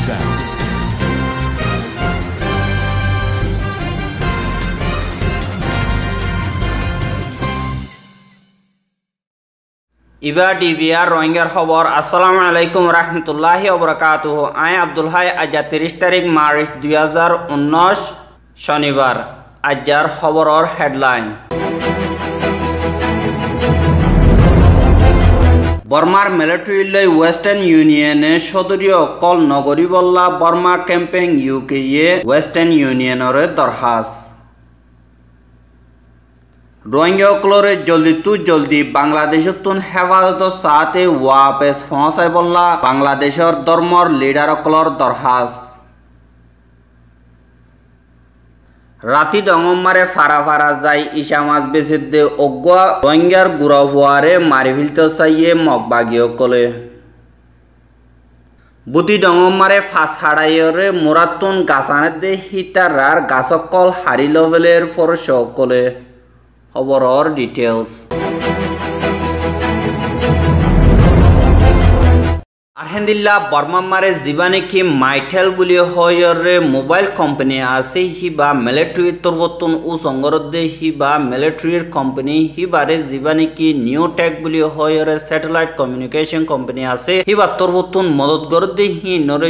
sound. ইবা DVR রোহিঙ্গার খবর। আসসালামু আলাইকুম রহমতুল্লাহি ওবরাকাতুহু। I Abdul high. আজ 30 তারিখ মার্চ 2019 শনিবার। আজর খবরের হেডলাইন। বর্মার মিলিটারিলৈ ওয়েস্টার্ন ইউনিয়নে সদরীয় কল নগরী বল্লা বর্মা ক্যাম্পেইন ইউকে ওয়েস্টার্ন ইউনিয়নের দরখাস্ত। রোহিঙ্গাসকলরে জলদি বাংলাদেশতুন হেফাজত সাথে ওয়াপেস পৌঁছাই বল্লা বাংলাদেশের ধর্মর লিডারসকলর দরখাস্ত। রাতি ডঙমারে ফারা যাই ইসামাজ বেসিদে অজ্ঞা রোহিঙ্গার গুড়া হওয়ারে মারি ফেলতে চাইয়ে মগবাগীসকলে। বুতি ডঙমারে ফাঁস হাড়াইরে মোরাতুন গাছানে দে হিতারার গাছকল হারি লভেলের ফরসকলে। খবরের ডিটেলস। আলহামদুলিল্লাহ বর্মামারে জীবানিকি মাইটেল বলি হয়রে মোবাইল কোম্পানি আছে হিবা মিলিটারি তরবতুন ও সংগরদে হিবা মিলিটারির কোম্পানি হিবারে জীবানিকি নিউ টেক বলি হয়রে স্যাটেলাইট কমিউনিকেশন কোম্পানি আছে হিবা তরবতুন মদত গরদে হি নরে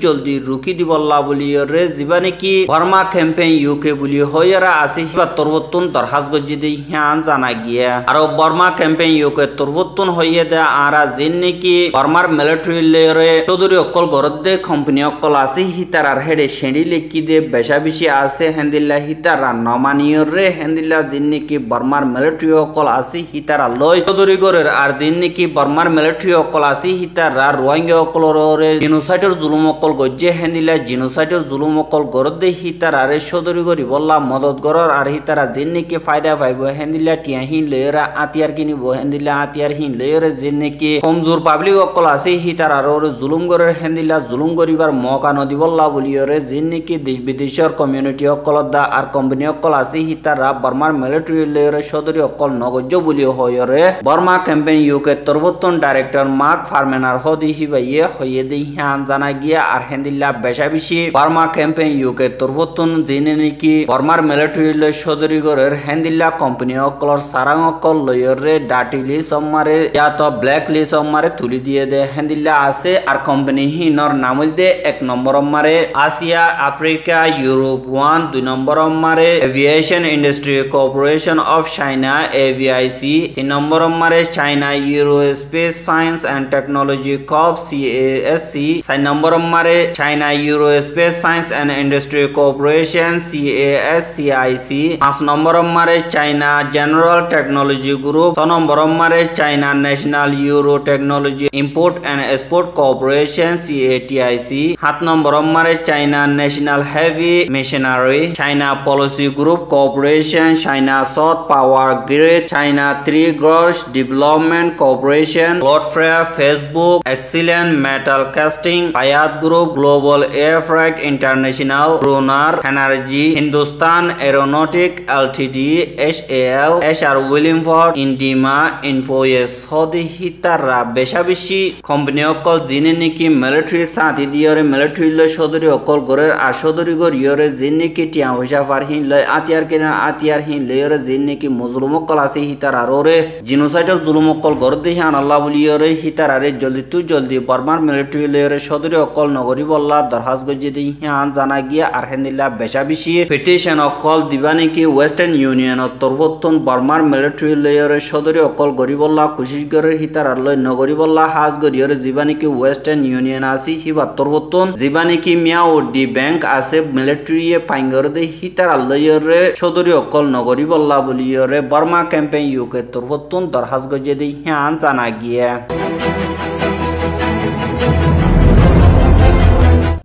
জলদি রুকি দিবল্লা বলি রে জীবানিকি বর্মা ক্যাম্পেইন ইউকে বলি হয়রা আছে হিবা তরবতুন দরখাস্ত গজিদে হিয়ান জানা গিয়া আর বর্মা ক্যাম্পেইন ইউকে তরবতুন হইয়ে দে আরা জিন নাকি বর্মার চৌধুরী অকল গরদে কোম্পানি অকল আছে হিতারার হেডে সেঁড়ি লেখি দে বেশা বেশি আছে হেন্দিল্লা হিতারা নমানিয়র রে হেন্দিল্লা দিন নাকি বর্মার মিলিটারি অকল আছে হিতারা লয় চৌধুরী গরের আর দিন নাকি বর্মার মিলিটারি অকল আছে হিতারা রোহিঙ্গা অকলর জিনোসাইডর জুলুম অকল গজ্জে হেন্দিল্লা জিনোসাইডর জুলুম অকল গরদে হিতারা রে চৌধুরী গরি বল্লা মদত গরর আর হিতারা জিন নাকি ফায়দা পাইব হেন্দিল্লা টিয়াহীন লেয়রা আতিয়ার কিনিব হেন্দিল্লা আতিয়ার হীন লেয়রে জিন নাকি কমজোর পাবলিক অকল আছে হিতার আর জুলুম গরের হেন্দিল্লা জুলুম করিবার মকা নদী বল্লা বলিয়রে যিন নাকি দেশ বিদেশের কমিউনিটি অকলত দা আর কোম্পানি অকল আছে হিতারা বর্মার মিলিটারি লেয়রে সদরী অকল নগজ্য বলি হয়রে বর্মা ক্যাম্পেইন ইউকে তরবতন ডাইরেক্টর মার্ক ফার্মেনার হদি হিবাইয়ে হইয়ে দি হিয়ান জানা গিয়া আর হেন্দিল্লা বেশা বেশি বর্মা ক্যাম্পেইন ইউকে তরবতন যিনি নাকি বর্মার মিলিটারি লয় সদরী গরের হেন্দিল্লা কোম্পানি অকলর সারাং অকল লয়রে ডাটি লিস্ট অমারে ইয়া তো ব্ল্যাক লিস্ট অমারে তুলি দিয়ে দে হেন্দিল্লা আছে আর কোম্পানি হিনর নামল দে 1 নম্বর মারে আসিয়া আফ্রিকা ইউরোপ 1 2 নম্বর মারে aviation industry corporation of China AVIC 3 নম্বর মারে China aerospace science and technology corp CASC 4 নম্বর মারে China aerospace science and industry corporation CASCIC 5 নম্বর মারে চাইনা জেনারেল টেকনোলজি গ্রুপ 6 নম্বর মারে China national aero technology import and Export Corporation CATIC 7 নম্বর মারে China national heavy machinery China policy group corporation China south power grid China 3 gross development corporation লটফেয়ার Facebook excellent metal casting পায়াত group global air freight international ব্রুনার energy Hindustan aeronautic LTD HAL HR উইলিমফোর্ড ইন্ডিমা ইনফোএস হদি হিতারা বেশা বেশি কোম্পানি অকল যিনি নাকি মিলিটারি সাথী দিয়রে মিলিটারি লয় সদরী অকল গরের আর সদরী গরিয়রে যিনি নাকি টিয়া পয়সা ফারহীন লয় আতিয়ার কেনা আতিয়ার হীন লয়রে যিনি নাকি মজলুম অকল আছে হিতার আরে জিনোসাইডর জুলুম অকল গর দেহান আল্লাহ বলিয়রে হিতার আরে জলদি বর্মার মিলিটারি লয়রে সদরী অকল নগরী বল্লা দরখাস্ত গজি দি হিয়ান জানা গিয়া আর হেন্দিল্লা বেশা বেশি পিটিশন অকল দিবা নাকি ওয়েস্টার্ন ইউনিয়নের তরবতন বর্মার মিলিটারি লয়রে সদরী অকল গরি বল্লা কোশিশ গরের হিতার আর লয় নগরী বল্লা হাজ গরিয়রে জীবানিকি ওয়েস্টার্ন ইউনিয়ন আছে হিবা তরবতন জীবানিকি মিয়া ও ডি ব্যাংক আছে মিলিটারি পাইঙ্গর দে হিতার আল্লয়রে সদরী অকল নগরী বল্লা বলিয়রে বর্মা ক্যাম্পেইন ইউকে তরবতন দরখাস্ত গজে দি হিয়ান জানা গিয়া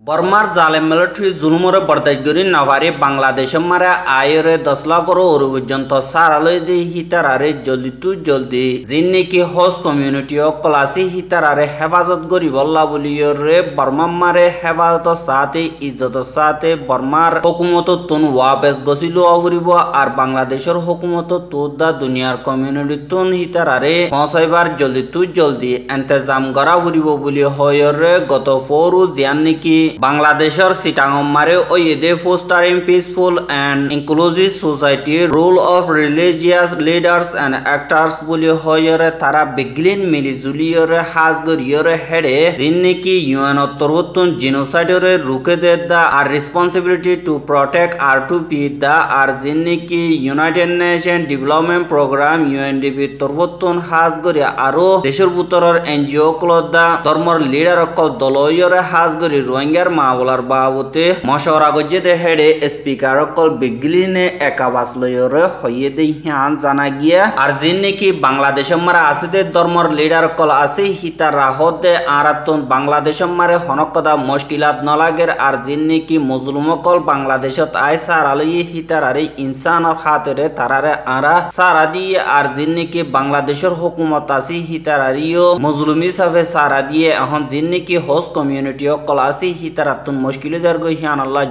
বর্মার জালেম মিলিটারি জুলুমরে বরদাস্ত করি নাভারি বাংলাদেশের মারে আয়রে 10 লাখ ওরু পর্যন্ত সারালই দি হিতারারে জলদি যিন নাকি হোস কমিউনিটি ক্লাসি হিতারারে হেফাজত করি বল্লা বলিয়রে বর্মার মারে হেফাজত সাথে ইজ্জত সাথে বর্মার হুকুমত তুন ওয়াপেস গছিল অহরিব আর বাংলাদেশের হুকুমত তুদা দুনিয়ার কমিউনিটি তুন হিতারারে পৌঁছাইবার জলদি ইন্তজাম করা হরিব বলি হয়রে গত ফোরু জিয়ান নাকি বাংলাদেশের সিটাঙ্গমারে ওয়েদে fostering peaceful and inclusive society role of religious leaders and actors বলি হয়রে তারা বেগলিন মিলিজুলিয়রে হাজগরিয়রে হেডে যিন নাকি ইউএন তরবতুন জিনোসাইডরে রুকে দে দা আর রেসপন্সিবিলিটি টু প্রটেক্ট R2P দা আর যিন নাকি United Nation development programme UNDP তরবতুন হাজগরি আরো দেশের ভিতরের NGO কল দা ধর্মর লিডার অকল দলয়রে হাজগরি রোহিঙ্গার মাওলার বাবতে মশওরা গজে দে হেডে স্পিকার অকল বেগলিনে একাবাস লয়রে হইয়ে দে হিয়ান জানা গিয়া আর যিন নাকি বাংলাদেশের মারা আছে ধর্মর লিডার অকল আছে হিতা রাহতে আরাতুন বাংলাদেশের মারে হনকদা মুশকিলাত নলাগের আর যিন নাকি মুসলিম অকল বাংলাদেশত আয় সারালই হিতার আরে ইনসানর খাতিরে তারারে আরা সারা দিয়ে আর যিন নাকি বাংলাদেশের হুকুমত আছে হিতার আরিও মুসলিমি সাফে সারা দিয়ে এখন যিন নাকি হোস্ট কমিউনিটি অকল আছে হিতারাতুন মুশকিলে যার গই হিয়ান আল্লাহ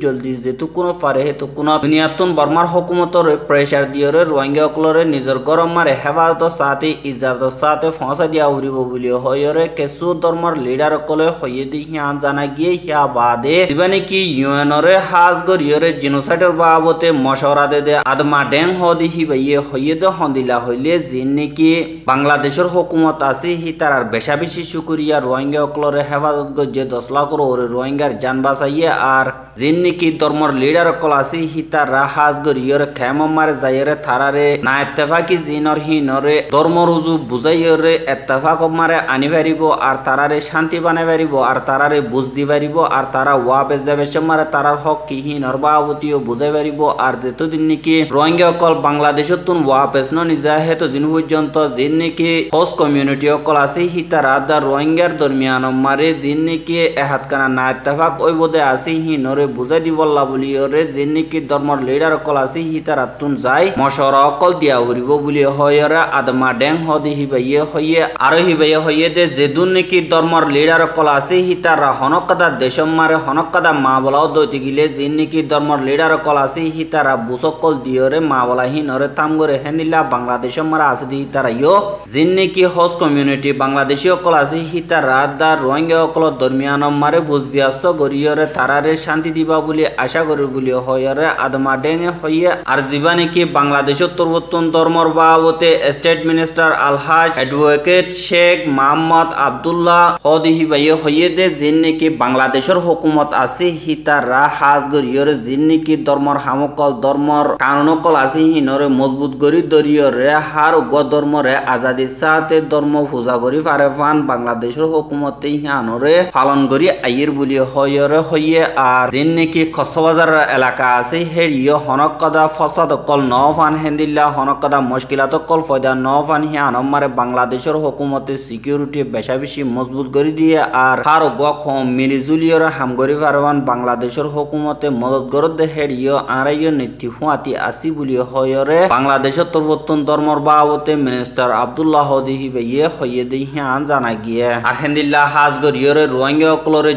জলদি যেতু কোনো পারে হেতু কোনো দুনিয়াতুন বর্মার হুকুমতর প্রেসার দিয়রে রোহিঙ্গা অকলরে নিজের গরম মারে হেফাজত সাথে ইজাজত সাথে ফসা দিয়া উড়িব বলি হয়রে কেসু ধর্মর লিডার অকলে হইয়ে দি হিয়ান জানা গিয়ে হিয়া বাদে দিবানি কি ইউএনরে হাজ গরিয়রে জিনোসাইডের বাবতে মশওরা দে আদমা ডেং হদি হিবাইয়ে হইয়ে দে হন্দিলা হইলে যিন নাকি বাংলাদেশের হুকুমত আছে হিতার আর বেশা বেশি শুকরিয়া রোহিঙ্গা অকলরে হেফাজত গজে 10 লাখ ওরে রোহিঙ্গার জান বাঁচাইয়ে আর যিন নাকি ধর্মর লিডার অকল আছে হিতার হাজ গরিয়রে খেম মারে যাইরে থারারে না ইত্তেফাকি জিনর হিনরে ধর্ম রুজু বুঝাইরে ইত্তেফাক মারে আনি পারিব আর তারারে শান্তি বানাই পারিব আর তারারে বুঝ দি পারিব আর তারা ওয়াপেস যাবে মারে তারার হক কি হিনর বাবতিও বুঝাই পারিব আর যেতদিন নাকি রোহিঙ্গা অকল বাংলাদেশত তুন ওয়াপেস ন নিজা হেতদিন পর্যন্ত যিন নাকি হোস্ট কমিউনিটি অকল আছে হিতারা দা রোহিঙ্গার দরমিয়ান মারে যিন নাকি এহাতকানা না ইত্তেফাক ওই বোধে আছে হিনরে বুঝাই দিবল্লা বলিয়রে যিন নাকি ধর্মর লিডার অকল আছে হিতারা তুন যাই মশওরা অকল দিয়া উড়িব বলি হয়রে আদমা ডেং হদি হিবাইয়ে হইয়ে আর হিবাইয়ে হইয়ে দে যেদুন নাকি ধর্মর লিডার অকল আছে হিতারা হনকদা দেশম মারে হনকদা মা বলাও দইতে গিলে যিন নাকি ধর্মর লিডার অকল আছে হিতারা বুসকল দিয়রে মা বলা হিনরে তাম করে হেনিলা বাংলাদেশম মারা আছে দি হিতারা ইয়ো যিন নাকি হোস্ট কমিউনিটি বাংলাদেশী অকল আছে হিতারা দা রোহিঙ্গা অকল দরমিয়ান মারে বুঝবিয়াস গরিয়রে তারারে শান্তি দিবা বলি আশা করি বলি হয়রে আদমা ডেঙে হইয়ে আর জিবা নাকি বাংলাদেশের তরবতুন ধর্মর বাবতে স্টেট মিনিস্টার আলহাজ অ্যাডভোকেট শেখ মোহাম্মদ আব্দুল্লাহ হদি হিবাইয়ে হইয়ে দে যিন নাকি বাংলাদেশের হুকুমত আছে হিতারা হাজ গরিয়রে যিন নাকি ধর্মর হামকল ধর্মর কানুনকল আছে হিনরে মজবুত গরি দরিয়রে হার উগ ধর্মরে আজাদি সাথে ধর্ম পূজা করি পারে ফান বাংলাদেশের হুকুমতে হিয়ানরে পালন করি আইয়ের বলি হয়রে হইয়ে আর যিন নাকি কক্সবাজার এলাকা আছে হেরিও হনকদা ফসাদ কল নফান হেন্দিল্লা হনকদা মুশকিলাত কল ফয়দা নফান হিয়ান মারে বাংলাদেশের হুকুমতে সিকিউরিটি বেশা বেশি মজবুত করে দিয়ে আর হার উগ কম মিলিজুলিয়র হামগরি পারবান বাংলাদেশের হুকুমতে মদত গরদ দে হেরিও আড়াইয় নীতি হুয়াতি আসি বলি হয়রে বাংলাদেশের তরবতুন ধর্মর বাবতে মিনিস্টার আব্দুল্লাহ হদি হিবাইয়ে হইয়ে দে হিয়ান জানা গিয়ে আর হেন্দিল্লা হাজ গরিয়রে রোহিঙ্গা অকলরে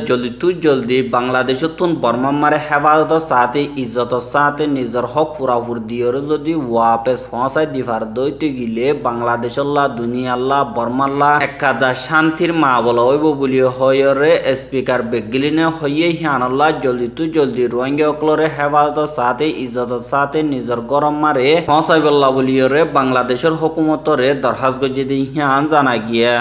জলদি বাংলাদেশের তুন বর্মা মারে হেফাজত সাথে ইজ্জত সাথে নিজের হক পুরাপুর দিয়রে যদি ওয়াপেস পৌঁছাই দিফার দইতে গিলে বাংলাদেশল্লা দুনিয়াল্লা বর্মাল্লা একাদা শান্তির মা বলা হইব বলি হয়রে স্পিকার বেগলিনে হইয়ে হিয়ানল্লা জলদি রোহিঙ্গা অকলরে হেফাজত সাথে ইজ্জত সাথে নিজের গরম মারে পৌঁছাই বল্লা বলিয়রে বাংলাদেশের হুকুমতরে দরখাস্ত গজে দি হিয়ান জানা গিয়া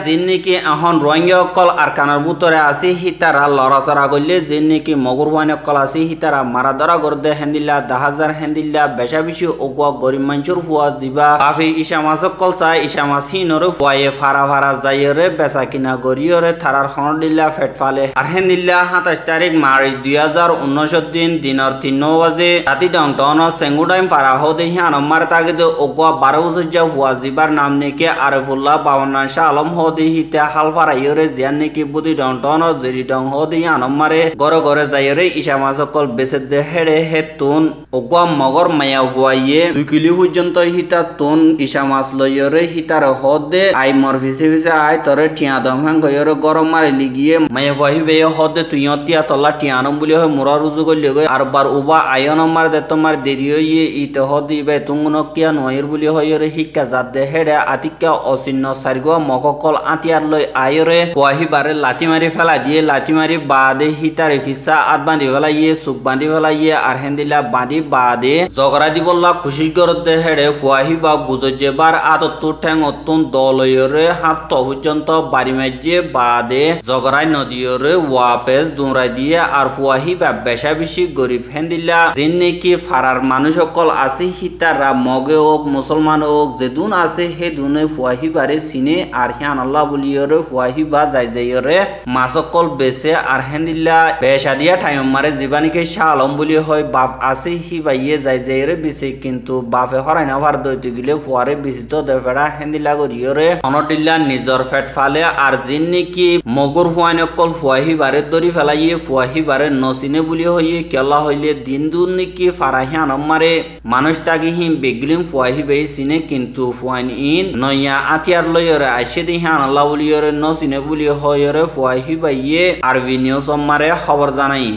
যিন নাকি এখন রোহিঙ্গা অকল আর কানার ভিতরে আছে হিতারা লড়াচড়া করলে যিন নাকি মগুর হুয়ান অকল আছে হিতারা মারা ধরা করদে হেন্দিল্লা 10,000 হেন্দিল্লা বেশা বেশি ওগুয়া গরিব মানুষের হুয়া যিবা কাফি ইসা মাছ অকল চাই ইসা মাছ হিনরে হুয়ায়ে ফারা যাইরে বেচা কিনা গরিয়রে থারার খনর দিল্লা ফেট ফালে আর হেন্দিল্লা 27 তারিখ মার্চ 2019 দিনের 3 বাজে রাতি ডংটন সেঙ্গুডাইম ফারা হদে হিয়ান মার তাগিদে ওগুয়া 12 বছর যা হুয়া যিবার নাম নাকি আরিফুল্লাহ 52 শাহ আলম হদি হিতে হালফার আইরে জিয়ান নাকি বুদি ডং টন জেরি ডং হদি আনম মারে গরে গরে যাইরে ইসা মাসকল বেসে দে হেড়ে হে তুন ওগুয়া মগর মায়া হুয়াইয়ে 2 কিলো পর্যন্ত হিতা তুন ইসা মাছ লইরে হিতার হদে আই মর ভিসে ভিসে আই তরে টিয়া দম হাং গয়রে গরম মারে লিগিয়ে মায়া হুয়াই বে হদে তুইয়তিয়া তলা টিয়ানম বলি হয় মুরা রুজু গলি গয় আর বার উবা আয়ন মার দে তোমার দেরি হইয়ে ইতে হদি বে তুঙ্গুন কিয়া নয়ের বলি হইরে হিক্কা জাত দে হেড়ে আতিক্কা অচিহ্ন সারিগুয়া মগকল আতিয়ার লই আয়রে হুয়াহি বারে লাঠি মারি ফেলা দিয়ে লাঠি মারি বাদে হিতারে ফিসা আত বাঁধি ফেলাইয়ে সুখ বাঁধি ফেলাইয়ে আর হেন্দিলা বাঁধি বাদে জগরা দি বললা খুশি করতে হেড়ে ফুয়াহি বা গুজবার আতত্তর ঠ্যাং অত্যন দলয়রে হাত পর্যন্ত বাড়ি মাঝে বাদে জগরাই নদীরে ওয়াপেস দুমরাই দিয়ে আর ফুয়াহি বা বেশা বেশি গরিব হেন্দিলা যে নাকি ফারার মানুষ সকল আছে হিতারা মগে হোক মুসলমান হোক যেদুন আছে হে দুনে ফুয়াহি বারে চিনে আর হিয়ান আল্লাহ বলিয়রে ফুয়াহি বা যাই যাইরে মাসকল বেছে আর হেন্দিলা বেশা দিয়া টাইম মারে জীবানীকে শাহ আলম বলি হয় বাপ আছে হি বাইয়ে যাই যাইরে বিছে কিন্তু বাপে হরাই না ভার দইতে গিলে ফুয়ারে বিচিত দেফেড়া হেন্দিলা করিয়রে অনদিল্লা নিজর ফেট ফালে আর জিন নাকি মগুর ফুয়াইন অকল ফুয়াহি বারে দরি ফেলাইয়ে ফুয়াহি বারে নচিনে বলি হইয়ে কেলা হইলে দিন দুন নাকি ফারাহি আনম মারে মানুষ তাকে হি বেগলিম ফুয়াহি বে চিনে কিন্তু ফুয়াইন ইন নইয়া আতিয়ার লইরে আইসে দি হান আল্লাহ বলিয়রে নচিনে বলি হইরে ফুয়াহি বাইয়ে আর ভিনিয়স মারে খবর জানাই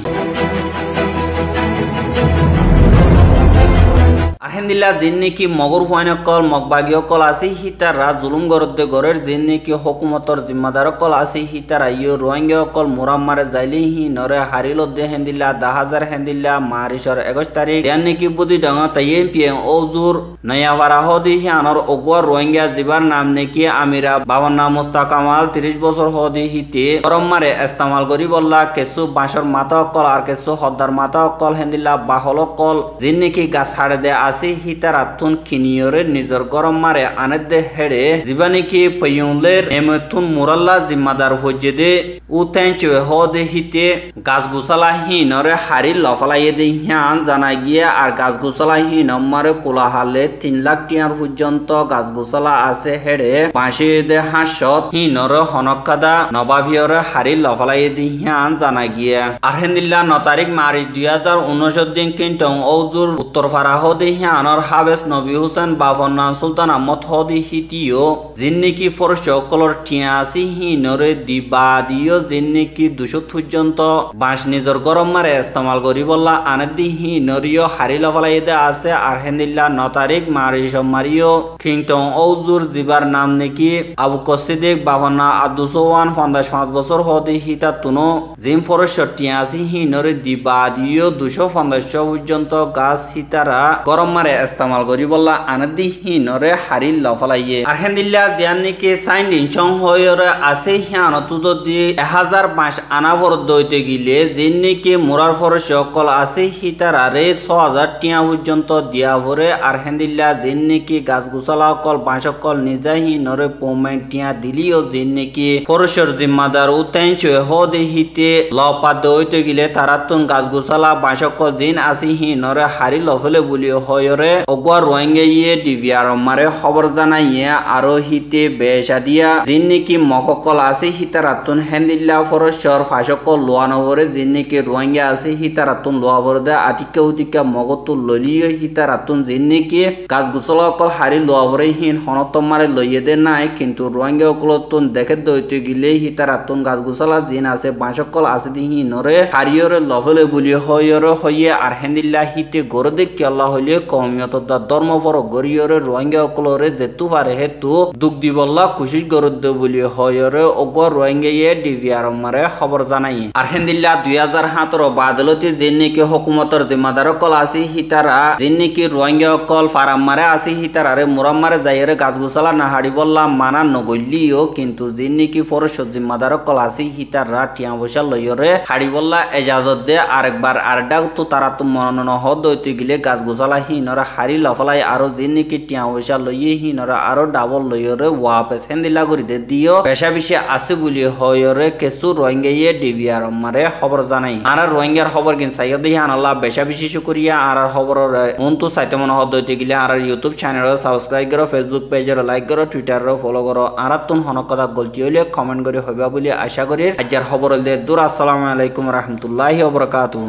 আহেন্দিল্লা জিন নাকি মগর হুয়াইন কল মগবাগী কল আছে হিতারা জুলুম গরদে গরের জিন নাকি হুকুমতর জিম্মাদার কল আছে হিতারা ইয়ে রোহিঙ্গা কল মুরাম মারে যাইলে হি নরে হারিল দে হেন্দিল্লা 10,000 হেন্দিল্লা মারিসর 21 তারিখ ইয়ান নাকি বুদি ডঙ তাইয়ে পিএম ওজুর নয়াবারা হদি হিয়ানর ওগুয়া রোহিঙ্গা জিবার নাম নাকি আমিরা বাবার নাম মুস্তাক কামাল 30 বছর হদি হিতে গরম মারে ইস্তেমাল করি বললা কিছু বাঁশর মাথা কল আর কিছু হদ্দার মাথা কল হেন্দিল্লা বাহল কল জিন নাকি গাছ হাড়ে দে আছে হিতার আতুন খিনিয়রে নিজর গরম মারে আনে দে হেড়ে জীবানিকি পয়ুলের এমতুন মুরাল্লা জিম্মাদার হজ্জে দে উতেন চে হদে হিতে গাছ গুছালা হিনরে হারি লফালাইয়ে দে হিয়ান জানা গিয়ে আর গাছ গুছালা হিনমারে কোলাহালে 3 লাখ টিয়ার পর্যন্ত গাছ গুছালা আছে হেড়ে পাশে দে হাসত হিনরে হনকাদা নবাভিয়রে হারি লফালাইয়ে দে হিয়ান জানা গিয়ে আর হেন্দিল্লা 9 তারিখ মারি 2019 দিন কিন্টং ওজুর উত্তর ফারা হদে আনর হাবেস নবী হুসেন বাবন্না সুলতান আহমদ হদি হিতিও জিন্নিকি ফরশ কলর টিয়াসি হিনরে দিবাদিও জিন্নিকি 200 পর্যন্ত বাঁশ নিজর গরম মারে ইস্তেমাল করি বললা আনেদি হিনরিও হারিল ফলাইদে আছে আর হেন্দিল্লা 9 তারিখ মারিস মারিও কিংটং ওজুর জিবার নাম নাকি আবু কসিদিক বাবন্না আদুসওয়ান 55 বছর হদি হিতা তুনো জিম ফরশ টিয়াসি হিনরে দিবাদিও 250 পর্যন্ত গাছ হিতারা গরম মারে ইস্তেমাল করি বললা আনাদি হিনরে হারিল লফলাইয়ে আর হেন্দিল্লা জিয়ান নাকি সাইন ইনচং হয়রে আছে হিয়ানতুদ দি 1005 আনা ভর দইতে গিলে জিন নাকি মুরার ফরশ সকল আছে হিতারারে 6000 টিয়া পর্যন্ত দিয়া ভরে আর হেন্দিল্লা জিন নাকি গাছ গুছালা কল বাঁশ কল নিজা হিনরে পেমেন্ট টিয়া দিলিও জিন নাকি ফরশর জিম্মাদার উতেন চে হদে হিতে লপা দইতে গিলে তারাতুন গাছ গুছালা বাঁশ কল জিন আছে হিনরে হারি লফলে বলি হয়রে ওগুয়া রোহিঙ্গা ইয়ে ডিভিয়ার মারে খবর জানাইয়ে আরো হিতে বেশা দিয়া জিন নাকি মককল আছে হিতারাতুন হেন্দিল্লা ফরশর ফাশকল লোয়ানবরে জিন নাকি রোহিঙ্গা আছে হিতারাতুন লোয়াবরে দে আতিকা উতিকা মগতু ললিয়ে হিতারাতুন জিন নাকি গাছ গুছলা কল হারি লোয়াবরে হিন হনত মারে লইয়ে দে নাই কিন্তু রোহিঙ্গা অকলতুন দেখে দইতে গিলে হিতারাতুন গাছ গুছলা জিন আছে বাঁশকল আছে দি হিনরে হারিয়রে লফলে বলি হয়রে হইয়ে আর হেন্দিল্লা হিতে গরে দেখি আল্লাহ হইলে কমিয়ত ধর্ম পর গরিয়রে রোহিঙ্গা অকলরে যেতু পারে হেতু দুঃখ দিবল্লা খুশি গরুদ্দ বলি হয়রে ওগো রোহিঙ্গা ইয়ে ডিভিয়ার মারে খবর জানাই আর হেন্দিল্লা 2017 বাদলতি জিন নাকি হুকুমতর জিম্মাদার কল আছে হিতারা জিন নাকি রোহিঙ্গা কল ফারাম মারে আছে হিতারারে মুরাম মারে যাইরে গাছ গুছালা না হাড়ি বললা মানা নগলিও কিন্তু জিন নাকি ফরশ জিম্মাদার কল আছে হিতারা টিয়া বসা লইরে হাড়ি বললা এজাজত দে আরেকবার আরডা তো তারা তো মনন হদ দইতে গিলে গাছ গুছালা হি হিনরা হারি লফলাই আরো জিনিকি টিয়া পয়সা লইয়ে হিনরা আরো ডাবল লইরে ওয়াপেস হেন্দিলা করি দে দিও পেশা বেশি আছে বলি হয়রে কিছু রোহিঙ্গা ডিভিআর মারে খবর জানাই আর রোহিঙ্গার খবর কিন সাইয়দ দিহি আনাল্লাহ পেশা বেশি শুকরিয়া আর খবর মন্তু সাইতে মনে হদইতে গিলে আর ইউটিউব চ্যানেল সাবস্ক্রাইব করো ফেসবুক পেজের লাইক করো টুইটার ফলো করো আর তুন হন কথা গলতি হইলে কমেন্ট করে হইবা বলি আশা করি আজকের খবর হইলে দূর আসসালামু আলাইকুম রাহমাতুল্লাহি ওয়া বারাকাতুহু।